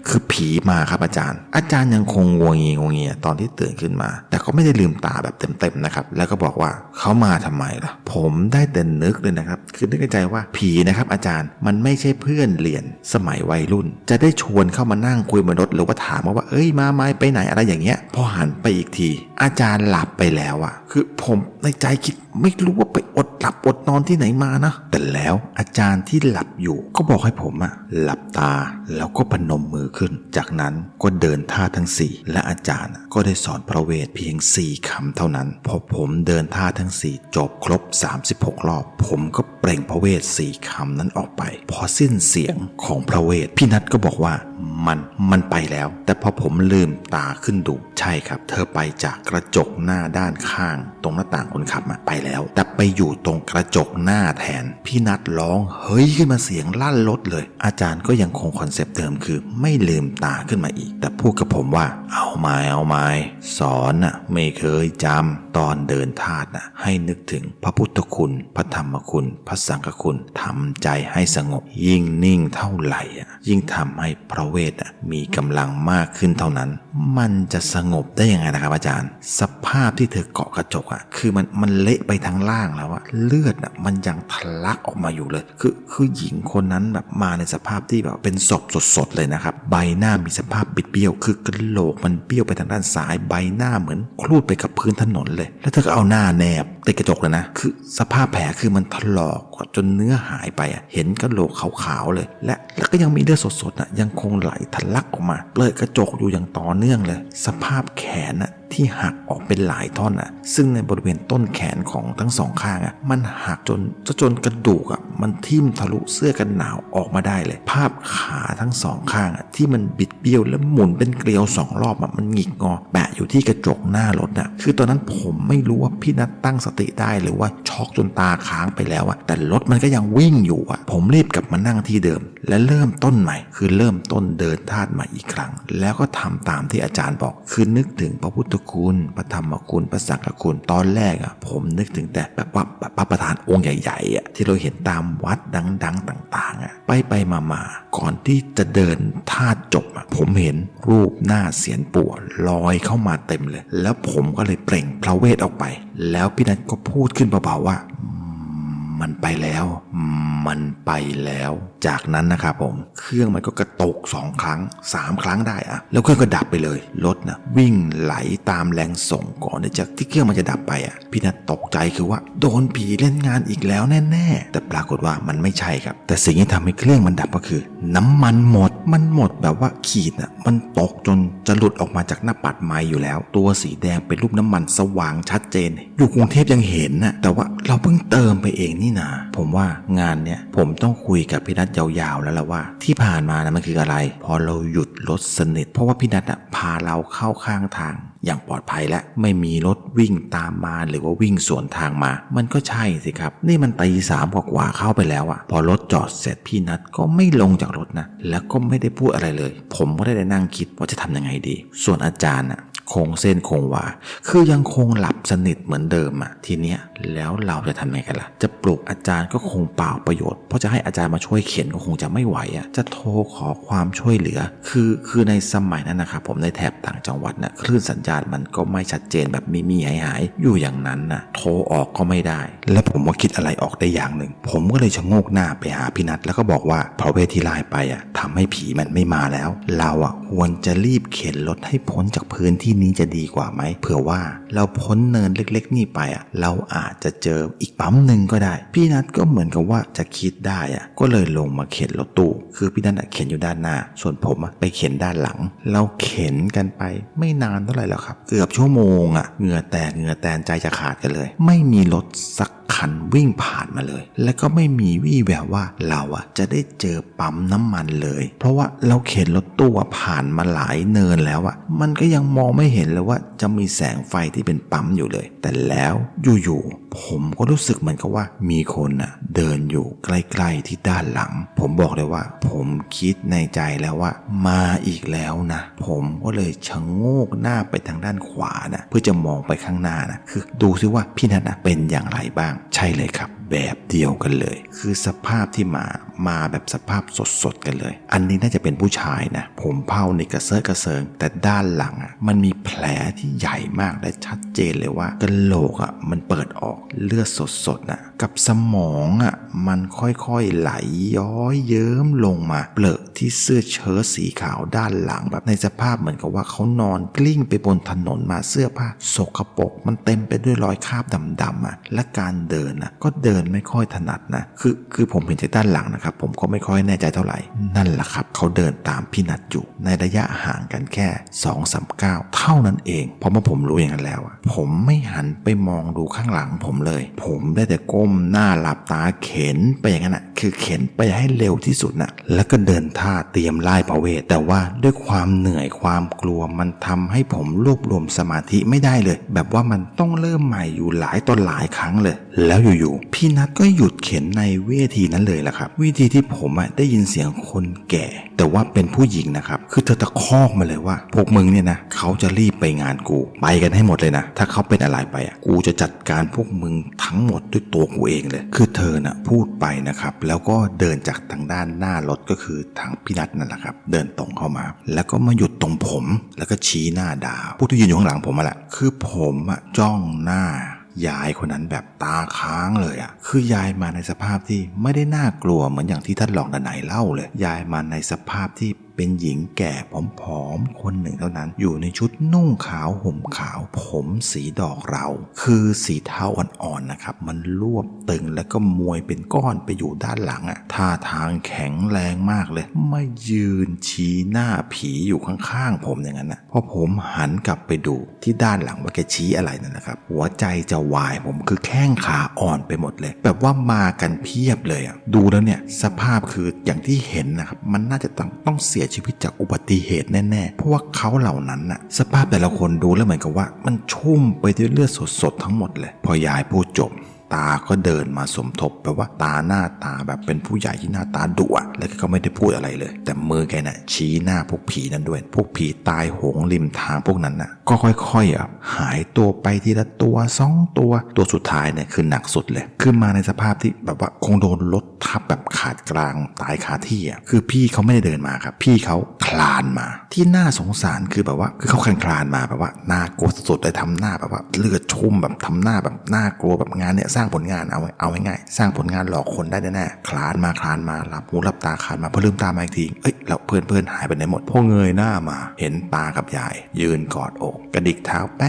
คือผีมาครับอาจารย์ยังคงงวงเงียตอนที่ตื่นขึ้นมาแต่ก็ไม่ได้ลืมตาแบบเต็มๆนะครับแล้วก็บอกว่าเขามาทำไมล่ะผมได้แต่นึกเลยนะครับคือนึกในใจว่าผีนะครับอาจารย์มันไม่ใช่เพื่อนเรียนสมัยวัยรุ่นจะได้ชวนเข้ามานั่งคุยบนรถหรือว่าถามว่าเอ้ยมาไหมไปไหนอะไรอย่างเงี้ยพอหันไปอีกทีอาจารย์หลับไปแล้วคือผมในใจคิดไม่รู้ว่าไปอดหลับอดนอนที่ไหนมานะแต่แล้วอาจารย์ที่หลับอยู่ก็บอกให้ผมหลับตาแล้วก็พนมมือขึ้นจากนั้นก็เดินท่าทั้ง4และอาจารย์ก็ได้สอนพระเวทเพียง4 คำเท่านั้นพอผมเดินท่าทั้ง4จบครบ36 รอบผมก็เปล่งพระเวท4 คำนั้นออกไปพอสิ้นเสียงของพระเวทพี่นัทก็บอกว่า มันไปแล้วแต่พอผมลืมตาขึ้นดูใช่ครับเธอไปจากกระจกหน้าด้านข้างตรงหน้าต่างคนขับไปแล้วแต่ไปอยู่ตรงกระจกหน้าแทนพี่นัทร้องเฮ้ยขึ้นมาเสียงลั่นรถเลยอาจารย์ก็ยังคงคอนเซปต์เดิมคือไม่ลืมตาขึ้นมาอีกแต่พูดกับผมว่าเอาไม้สอนไม่เคยจำตอนเดินธาตุให้นึกถึงพระพุทธคุณพระธรรมคุณพระสังฆคุณทำใจให้สงบยิ่งนิ่งเท่าไหร่ยิ่งทำให้พระเวทมีกำลังมากขึ้นเท่านั้นมันจะสงบได้ยังไงนะครับอาจารย์สภาพที่เธอเกาะกระจกคือมันเละไปทั้งล่างแล้วเลือดมันยังทะลักออกมาอยู่เลยคือหญิงคนนั้นแบบมาในสภาพที่แบบเป็นศพสดๆเลยนะครับใบหน้ามีสภาพบิดเบี้ยวคือกระโหลกมันเบี้ยวไปทางด้านซ้ายใบหน้าเหมือนคลูดไปกับพื้นถนนเลยแล้วเธอก็เอาหน้าแนบติดกระจกเลยนะคือสภาพแผลคือมันถลอกจนเนื้อหายไปเห็นกระโหลกขาวๆเลยและก็ยังมีเลือดสดๆยังคงไหลทะลักออกมาเปิดกระจกอยู่อย่างต่อเนื่องเลยสภาพแขนที่หักออกเป็นหลายท่อนซึ่งในบริเวณต้นแขนของทั้งสองข้างมันหักจนกระดูกมันทิ่มทะลุเสื้อกันหนาวออกมาได้เลยภาพขาทั้งสองข้างที่มันบิดเบี้ยวและหมุนเป็นเกลียว2 รอบมันหงิกงอแปะอยู่ที่กระจกหน้ารถคือตอนนั้นผมไม่รู้ว่าพี่นัทตั้งสติได้หรือว่าช็อกจนตาค้างไปแล้วแต่รถมันก็ยังวิ่งอยู่ผมรีบกลับมานั่งที่เดิมและเริ่มต้นใหม่คือเริ่มต้นเดินธาตุใหม่อีกครั้งแล้วก็ทำตามที่อาจารย์บอกคือนึกถึงพระพุทธคุณพระธรรมคุณพระสังฆคุณตอนแรกผมนึกถึงแต่แบบว่าพระประธานองค์ใหญ่ๆที่เราเห็นตามวัดดังๆต่างๆไปมาก่อนที่จะเดินธาตุจบผมเห็นรูปหน้าเสียนปู่ลอยเข้ามาเต็มเลยแล้วผมก็เลยเปล่งพระเวทออกไปแล้วพี่นัทก็พูดขึ้นเบาๆว่ามันไปแล้วจากนั้นนะครับผมเครื่องมันก็กระตุก2 ครั้ง 3 ครั้งได้แล้วเครื่องก็ดับไปเลยรถวิ่งไหลตามแรงส่งก่อนที่เครื่องมันจะดับไปพี่นัทตกใจคือว่าโดนผีเล่นงานอีกแล้วแน่ๆแต่ปรากฏว่ามันไม่ใช่ครับแต่สิ่งที่ทำให้เครื่องมันดับก็คือน้ำมันหมดแบบว่าขีดมันตกจนจะหลุดออกมาจากหน้าปัดไม้อยู่แล้วตัวสีแดงเป็นรูปน้ำมันสว่างชัดเจนอยู่กรุงเทพยังเห็นแต่ว่าเราเพิ่งเติมไปเองนี่นาผมว่างานเนี้ยผมต้องคุยกับพี่นัทยาวๆแล้วล่ะว่าที่ผ่านมามันคืออะไรพอเราหยุดรถสนิทเพราะว่าพี่นัทพาเราเข้าข้างทางอย่างปลอดภัยและไม่มีรถวิ่งตามมาหรือว่าวิ่งสวนทางมามันก็ใช่สิครับนี่มันตี 3 กว่าเข้าไปแล้วพอรถจอดเสร็จพี่นัทก็ไม่ลงจากรถนะแล้วก็ไม่ได้พูดอะไรเลยผมก็ได้นั่งคิดว่าจะทำยังไงดีส่วนอาจารย์คงเส้นคงวาคือยังคงหลับสนิทเหมือนเดิมทีเนี้ยแล้วเราจะทำไงกันล่ะจะปลุกอาจารย์ก็คงเปล่าประโยชน์เพราะจะให้อาจารย์มาช่วยเข็นก็คงจะไม่ไหวจะโทรขอความช่วยเหลือคือในสมัยนั้นนะครับผมในแถบต่างจังหวัดคลื่นสัญญาณมันก็ไม่ชัดเจนแบบมีหายอยู่อย่างนั้นโทรออกก็ไม่ได้และผมว่าคิดอะไรออกได้อย่างหนึ่งผมก็เลยชะโงกหน้าไปหาพี่นัทแล้วก็บอกว่าพระเวทที่ไล่ไปทำให้ผีมันไม่มาแล้วเราควรจะรีบเข็นรถให้พ้นจากพื้นที่นี้จะดีกว่าไหมเผื่อว่าเราพ้นเนินเล็กๆนี่ไปเราอาจจะเจออีกปั๊มหนึ่งก็ได้พี่นัทก็เหมือนกับว่าจะคิดได้ก็เลยลงมาเข็นรถตู้คือพี่นัทเข็นอยู่ด้านหน้าส่วนผมไปเข็นด้านหลังเราเข็นกันไปไม่นานเท่าไหร่แล้วครับเกือบชั่วโมงเหงื่อแตนใจจะขาดกันเลยไม่มีรถสักคันวิ่งผ่านมาเลยและก็ไม่มีวี่แววว่าเราจะได้เจอปั๊มน้ำมันเลยเพราะว่าเราเข็นรถตู้ผ่านมาหลายเนินแล้วมันก็ยังมองไม่เห็นเลยว่าจะมีแสงไฟที่เป็นปั๊มอยู่เลยแต่แล้วอยู่ๆผมก็รู้สึกเหมือนกับว่ามีคนเดินอยู่ใกล้ๆที่ด้านหลังผมบอกเลยว่าผมคิดในใจแล้วว่ามาอีกแล้วนะผมก็เลยชะโงกหน้าไปทางด้านขวาเพื่อจะมองไปข้างหน้าคือดูซิว่าพี่นัทเป็นอย่างไรบ้างใช่เลยครับแบบเดียวกันเลยคือสภาพที่มาแบบสภาพสดๆกันเลยอันนี้น่าจะเป็นผู้ชายนะผมเผาในกระเซาะกระเซิงแต่ด้านหลังมันมีแผลที่ใหญ่มากและชัดเจนเลยว่ากะโหลกมันเปิดออกเลือดสดๆกับสมองมันค่อยๆไหลย้อยเยิ้มลงมาเปลือกที่เสื้อเชิ้ตสีขาวด้านหลังแบบในสภาพเหมือนกับว่าเขานอนกลิ้งไปบนถนนมาเสื้อผ้าสกปรกมันเต็มไปด้วยรอยคราบดำๆและการเ เดินนะก็เดินไม่ค่อยถนัดนะคือผมเห็นจากด้านหลังนะครับผมก็ไม่ค่อยแน่ใจเท่าไหร่นั่นแหละครับเขาเดินตามพี่นัทอยู่ในระยะห่างกันแค่ 2-3 ก้าวเท่านั้นเองเพราะเมื่อผมรู้อย่างนั้นแล้วผมไม่หันไปมองดูข้างหลังผมเลยผมได้แต่ก้มหน้าหลับตาเข็นไปอย่างนั้นนะคือเข็นไปให้เร็วที่สุดนะแล้วก็เดินท่าเตรียมไล่พระเวทแต่ว่าด้วยความเหนื่อยความกลัวมันทำให้ผมรวบรวมสมาธิไม่ได้เลยแบบว่ามันต้องเริ่มใหม่อยู่หลายต่อหลายครั้งเลยแล้วอยู่ๆพี่นัทก็หยุดเข็นในเวทีนั้นเลยล่ะครับวิธีที่ผมได้ยินเสียงคนแก่แต่ว่าเป็นผู้หญิงนะครับคือเธอตะคอกมาเลยว่าพวกมึงเนี่ยนะเขาจะรีบไปงานกูไปกันให้หมดเลยนะถ้าเขาเป็นอะไรไปกูจะจัดการพวกมึงทั้งหมดด้วยตัวกูเองเลยคือเธอพูดไปนะครับแล้วก็เดินจากทางด้านหน้ารถก็คือทางพี่นัทนั่นแหละครับเดินตรงเข้ามาแล้วก็มาหยุดตรงผมแล้วก็ชี้หน้าด่าผู้ที่ยืนอยู่ข้างหลังผมแหละคือผมจ้องหน้ายายคนนั้นแบบตาค้างเลยคือยายมาในสภาพที่ไม่ได้น่ากลัวเหมือนอย่างที่ท่านรองดนัยเล่าเลยยายมาในสภาพที่เป็นหญิงแก่ผอมๆคนหนึ่งเท่านั้นอยู่ในชุดนุ่งขาวห่มขาวผมสีดอกเราคือสีเทาอ่อนๆนะครับมันรวบตึงแล้วก็มวยเป็นก้อนไปอยู่ด้านหลังท่าทางแข็งแรงมากเลยมายืนชี้หน้าผีอยู่ข้างๆผมอย่างนั้นพอผมหันกลับไปดูที่ด้านหลังว่าแกชี้อะไรนั่นนะครับหัวใจจะวายผมคือแข้งขาอ่อนไปหมดเลยแบบว่ามากันเพียบเลยดูแล้วเนี่ยสภาพคืออย่างที่เห็นนะครับมันน่าจะต้องเสียชีวิตจากอุบัติเหตุแน่ๆเพราะว่าเขาเหล่านั้นสภาพแต่ละคนดูแล้วเหมือนกับว่ามันชุ่มไปด้วยเลือดสดๆทั้งหมดเลยพอยายพูดจบตาก็เดินมาสมทบแบบว่าตาหน้าตาแบบเป็นผู้ใหญ่ที่หน้าตาดุแล้วก็ไม่ได้พูดอะไรเลยแต่มือแกชี้หน้าพวกผีนั้นด้วยพวกผีตายโหงริมทางพวกนั้นก็ค่อยๆหายตัวไปทีละตัว2ตัวสุดท้ายคือหนักสุดเลยคือมาในสภาพที่แบบว่าคงโดนรถทับแบบขาดกลางตายคาที่คือพี่เขาไม่ได้เดินมาครับพี่เขาคลานมาที่น่าสงสารคือแบบว่าคือเขาคลานมาแบบว่าน่ากลัวสุดเลยทำหน้าแบบว่าเลือดชุ่มแบบทำหน้าแบบน่ากลัวแบบงานเนี่ยสร้างผลงานเอาง่ายๆสร้างผลงานหลอกคนได้แน่ๆคลานมาหลับหูหลับตาคลานมาพอลืมตามาอีกทีแล้วเพื่อนหายไปไหนหมดพอเงยหน้ามาเห็นตากับยายยืนกอดอกกระดิกเท้าแ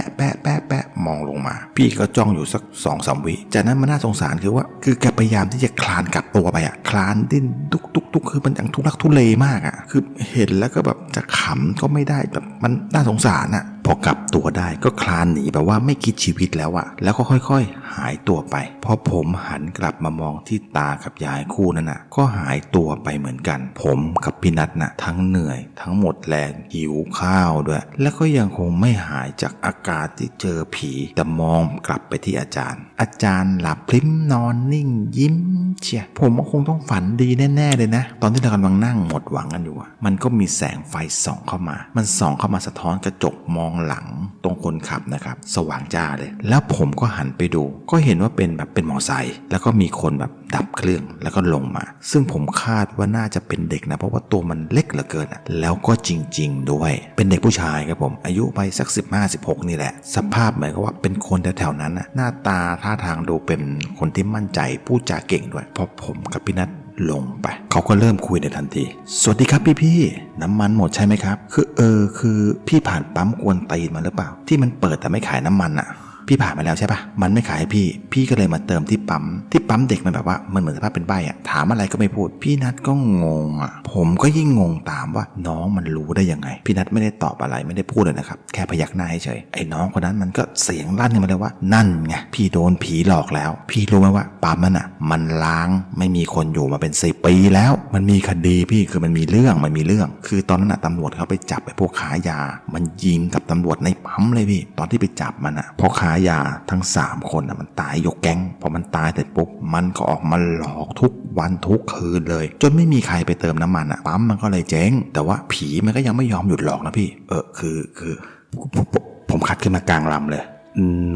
ปะมองลงมาพี่ก็จ้องอยู่สัก 2-3 วิจากนั้นมันน่าสงสารคือว่าคือแกพยายามที่จะคลานกลับตัวไปคลานดิ้นตุกคือมันอย่างทุลักทุเลมากคือเห็นแล้วก็แบบจะขำก็ไม่ได้แบบมันน่าสงสารพอกลับตัวได้ก็คลานหนีแบบว่าไม่คิดชีวิตแล้วแล้วก็ค่อยๆหายตัวไปพอผมหันกลับมามองที่ตากับยายคู่นั้นก็หายตัวไปเหมือนกันผมกับพี่นัททั้งเหนื่อยทั้งหมดแรงหิวข้าวด้วยแล้วก็ยังคงไม่หายจากอาการที่เจอผีแต่มองกลับไปที่อาจารย์หลับพลิ้มนอนนิ่งยิ้มเชียผมก็คงต้องฝันดีแน่ๆเลยนะตอนที่เรากำลังนั่งหมดหวังกันอยู่มันก็มีแสงไฟส่องเข้ามามันส่องเข้ามาสะท้อนกระจกมองหลังตรงคนขับนะครับสว่างจ้าเลยแล้วผมก็หันไปดูก็เห็นว่าเป็นมอไซค์แล้วก็มีคนแบบดับเครื่องแล้วก็ลงมาซึ่งผมคาดว่าน่าจะเป็นเด็กนะเพราะว่าตัวมันเล็กเหลือเกินแล้วก็จริงๆด้วยเป็นเด็กผู้ชายครับผมอายุไปสัก15-16นี่แหละสภาพเหมือนกับว่าเป็นคนแถวๆนั้นหน้าตาท่าทางดูเป็นคนที่มั่นใจพูดจาเก่งด้วยพอผมกับพี่นัทลงไปเขาก็เริ่มคุยในทันทีสวัสดีครับพี่น้ำมันหมดใช่ไหมครับคือพี่ผ่านปั๊มกวนตีนมาหรือเปล่าที่มันเปิดแต่ไม่ขายน้ำมันพี่ผ่านมาแล้วใช่ปะมันไม่ขายให้พี่ก็เลยมาเติมที่ปั๊มเด็กมันแบบว่ามันเหมือนสภาพเป็นใบ้ถามอะไรก็ไม่พูดพี่นัทก็งงผมก็ยิ่งงงตามว่าน้องมันรู้ได้ยังไงพี่นัทไม่ได้ตอบอะไรไม่ได้พูดเลยนะครับแค่พยักหน้าเฉยไอ้น้องคนนั้นมันก็เสียงลั่นขึ้นมาเลยว่านั่นไงพี่โดนผีหลอกแล้วพี่รู้ไหมว่าปั๊มนั้นมันล้างไม่มีคนอยู่มาเป็น10 ปีแล้วมันมีคดีพี่คือมันมีเรื่องคือตอนนั้นตำรวจเขาไปจับไอ้พวกขายามันยิงกับตำรวจในปั๊มเลยพี่ตอนที่ไปจับมันเพราะขายาทั้ง3 คนมันตายยกแก๊งพอมันตายเสร็จปุ๊บมันก็ออกมาหลอกทุกวันทุกคืนเลยจนไม่มีใครไปเติมน้ำมันปั๊มมันก็เลยเจ๊งแต่ว่าผีมันก็ยังไม่ยอมหยุดหลอกนะพี่คือผมคัดขึ้นมากลางลำเลย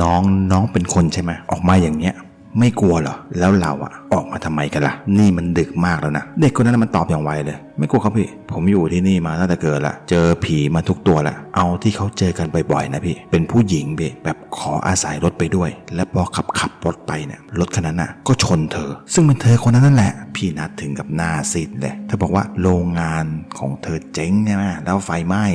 น้องเป็นคนใช่ไหมออกมาอย่างเงี้ยไม่กลัวเหรอแล้วเราออกมาทำไมกันล่ะนี่มันดึกมากแล้วนะเด็กคนนั้นมันตอบอย่างไวเลยไม่กลัวครับพี่ผมอยู่ที่นี่มาตั้งแต่เกิดละเจอผีมาทุกตัวละเอาที่เขาเจอกันบ่อยๆนะพี่เป็นผู้หญิงพี่แบบขออาศัยรถไปด้วยและพอขับรถไปเนี่ยรถคันนั้นก็ชนเธอซึ่งเป็นเธอคนนั้นนั่นแหละพี่นัดถึงกับหน้าซีดเลยเธอบอกว่าโรงงานของเธอเจ๊งใช่ไหมแล้วไฟไหม้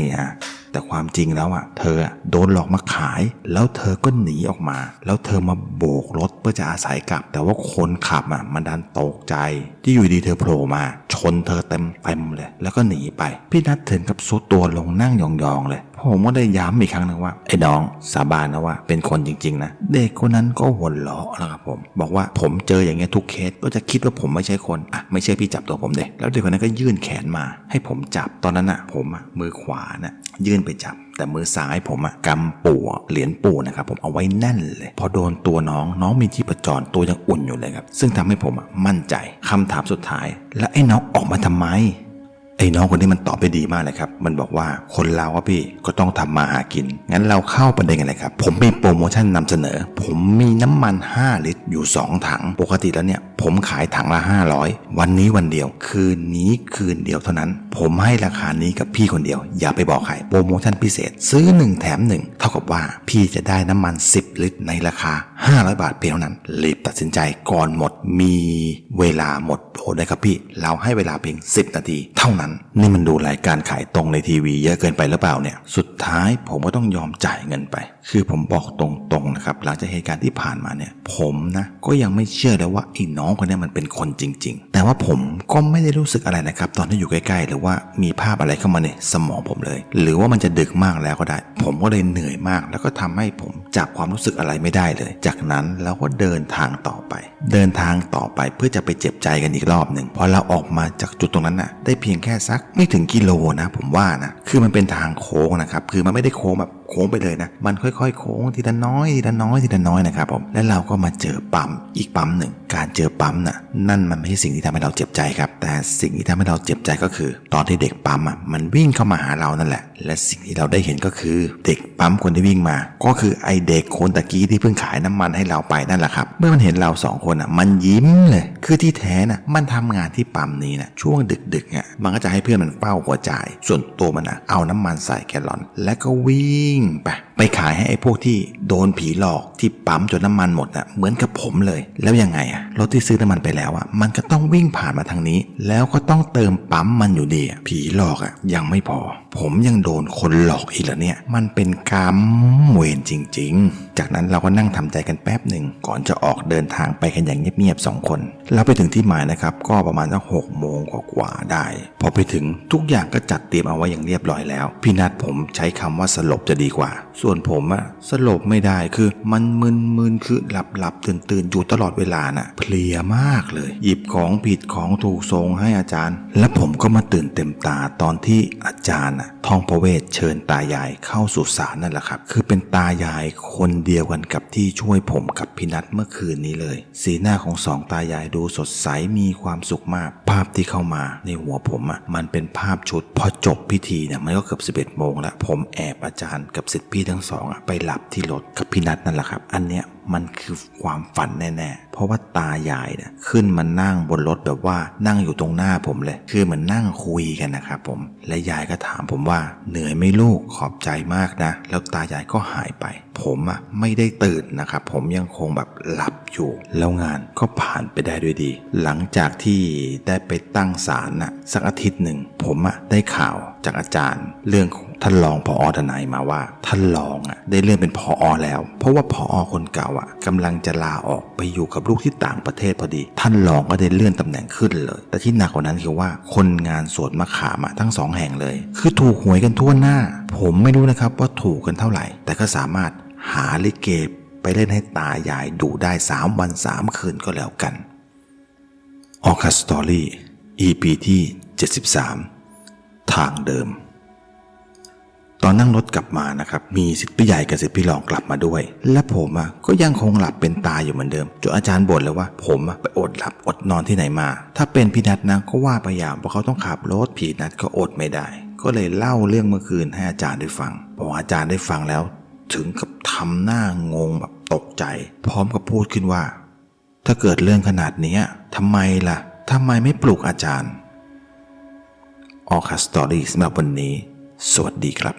แต่ความจริงแล้วเธอโดนหลอกมาขายแล้วเธอก็หนีออกมาแล้วเธอมาโบกรถเพื่อจะอาศัยกลับแต่ว่าคนขับมันดันตกใจที่อยู่ดีเธอโผล่มาชนเธอเต็มเลยแล้วก็หนีไปพี่นัทถึงกับซุดตัวลงนั่งยองๆเลยผมก็ได้ย้ำอีกครั้งนึงว่าไอ้น้องสาบานนะว่าเป็นคนจริงๆนะเด็กคนนั้นก็หัวเราะนะครับผมบอกว่าผมเจออย่างเงี้ยทุกเคสก็จะคิดว่าผมไม่ใช่คนไม่เชื่อพี่จับตัวผมเด็กแล้วเด็กคนนั้นก็ยื่นแขนมาให้ผมจับตอนนั้นผมมือขวายื่นไปจับแต่มือซ้ายผมกำปู่เหรียญปู่นะครับผมเอาไว้แน่นเลยพอโดนตัวน้องมีที่ประจรตัวยังอุ่นอยู่เลยครับซึ่งทำให้ผมมั่นใจคำถามสุดท้ายแล้วไอ้น้องออกมาทำไมไอ้น้องคนนี้มันตอบไปดีมากเลยครับมันบอกว่าคนเราพี่ก็ต้องทำมาหากินงั้นเราเข้าประเด็นกันเลยครับผมมีโปรโมชั่นนำเสนอผมมีน้ำมัน5 ลิตรอยู่2 ถังปกติแล้วเนี่ยผมขายถังละ500วันนี้วันเดียวคืนนี้คืนเดียวเท่านั้นผมให้ราคานี้กับพี่คนเดียวอย่าไปบอกใครโปรโมชั่นพิเศษซื้อ1แถม1เท่ากับว่าพี่จะได้น้ำมัน10 ลิตรในราคา500 บาทเพียงเท่านั้นรีบตัดสินใจก่อนหมดมีเวลาหมดโปรได้ครับพี่เราให้เวลาเพียง10 นาทีเท่านั้นนี่มันดูรายการขายตรงในทีวีเยอะเกินไปหรือเปล่าเนี่ยสุดท้ายผมก็ต้องยอมจ่ายเงินไปคือผมบอกตรงๆนะครับหลังจากเหตุการณ์ที่ผ่านมาเนี่ยผมก็ยังไม่เชื่อเลยว่าไอ้น้องคนนี้มันเป็นคนจริงๆแต่ว่าผมก็ไม่ได้รู้สึกอะไรนะครับตอนที่อยู่ใกล้ๆหรือว่ามีภาพอะไรเข้ามาในสมองผมเลยหรือว่ามันจะดึกมากแล้วก็ได้ผมก็เลยเหนื่อยมากแล้วก็ทำให้ผมจับความรู้สึกอะไรไม่ได้เลยจากนั้นเราก็เดินทางต่อไปเพื่อจะไปเจ็บใจกันอีกรอบหนึ่งพอเราออกมาจากจุดตรงนั้นได้เพียงแค่สักไม่ถึงกิโลนะผมว่านะคือมันเป็นทางโค้งนะครับคือมันไม่ได้โค้งแบบโค้งไปเลยนะมันค่อยๆโค้งทีละน้อยนะครับผมและเราก็มาเจอปั๊มอีกปั๊มหนึ่งการเจอปั๊มนั่นมันไม่ใช่สิ่งที่ทำให้เราเจ็บใจครับแต่สิ่งที่ทำให้เราเจ็บใจก็คือตอนที่เด็กปั๊มมันวิ่งเข้ามาหาเรานั่นแหละและสิ่งที่เราได้เห็นก็คือเด็กปั๊มคนที่วิ่งมาก็คือไอเด็กคนตะกี้ที่เพิ่งขายน้ำมันให้เราไปนั่นแหละครับเมื่อมันเห็นเรา2 คนมันยิ้มเลยคือที่แท้มันทำงานที่ปั๊มนี้ช่วงดึกมันก็จะให้เพื่อนมันเฝ้าหัวจ่ายส่วนตัวมันเอาน้ำมันใส่แกลลอนแล้วก็วิ่งไปขายให้ไอ้พวกที่โดนผีหลอกที่ปั๊มจนน้ำมันหมดเหมือนกับผมเลยแล้วยังไงรถที่ซื้อน้ำมันไปแล้วมันก็ต้องวิ่งผ่านมาทางนี้แล้วก็ต้องเติมปั๊มมันอยู่ดีผีหลอกยังไม่พอผมยังโดนคนหลอกอีกแล้วเนี่ยมันเป็นกรรมเวรจริงๆจากนั้นเราก็นั่งทำใจกันแป๊บหนึ่งก่อนจะออกเดินทางไปกันอย่างเงียบๆ2 คนเราไปถึงที่หมายนะครับก็ประมาณสัก6 โมงกว่าได้พอไปถึงทุกอย่างก็จัดเตรียมเอาไว้อย่างเรียบร้อยแล้วพี่นัทผมใช้คำว่าสลบจะดีกว่าส่วนผมสลบไม่ได้คือมันมึนคือหลับตื่นอยู่ตลอดเวลาเพลียมากเลยหยิบของผิดของถูกส่งให้อาจารย์และผมก็มาตื่นเต็มตาตอนที่อาจารย์ท่องพระเวทเชิญตายายเข้าสุสานนั่นแหละครับคือเป็นตายายคนเดียวกันกับที่ช่วยผมกับพี่นัทเมื่อคืนนี้เลยสีหน้าของ2 ตายายดูสดใสมีความสุขมากภาพที่เข้ามาในหัวผมมันเป็นภาพชุดพอจบพิธีมันก็เกือบ11 โมงแล้วผมแอบอาจารย์กับศิษย์พี่ทั้ง2ไปหลับที่รถกับพี่นัทนั่นแหละครับอันเนี้ยมันคือความฝันแน่ๆเพราะว่าตายายขึ้นมานั่งบนรถแบบว่านั่งอยู่ตรงหน้าผมเลยคือเหมือนนั่งคุยกันนะครับผมและยายก็ถามผมว่าเหนื่อยไหมลูกขอบใจมากนะแล้วตายายก็หายไปผมไม่ได้ตื่นนะครับผมยังคงแบบหลับอยู่แล้วงานก็ผ่านไปได้ด้วยดีหลังจากที่ได้ไปตั้งศาลสักอาทิตย์หนึ่งผมได้ข่าวจากอาจารย์เรื่องของท่านรองผอ.ทนายมาว่าท่านรองได้เลื่อนเป็นผอ.แล้วเพราะว่าผอ.คนเก่ากำลังจะลาออกไปอยู่กับลูกที่ต่างประเทศพอดีท่านรองก็ได้เลื่อนตำแหน่งขึ้นเลยแต่ที่หนักกว่านั้นคือว่าคนงานสวนมะขามทั้ง2 แห่งเลยคือถูกหวยกันทั่วหน้าผมไม่รู้นะครับว่าถูกกันเท่าไหร่แต่ก็สามารถหาลิเกไปเล่นให้ตายายดูได้3 วัน 3 คืนก็แล้วกันออคัสสตอรี่ EP ที่73ทางเดิมตอนนั่งรถกลับมานะครับมีศิษย์พี่ใหญ่กับศิษย์พี่รองกลับมาด้วยและผมก็ยังคงหลับเป็นตาอยู่เหมือนเดิมจนอาจารย์บ่นเลยว่าผมไปอดหลับอดนอนที่ไหนมาถ้าเป็นพี่นัทก็ว่าไปอย่างเพราะเขาต้องขับรถพี่นัทก็อดไม่ได้ก็เลยเล่าเรื่องเมื่อคืนให้อาจารย์ได้ฟังพออาจารย์ได้ฟังแล้วถึงกับทำหน้างงแบบตกใจพร้อมกับพูดขึ้นว่าถ้าเกิดเรื่องขนาดนี้ทำไมไม่ปลุกอาจารย์ออคัสสตอรี่สำหรับวันนี้สวัสดีครับ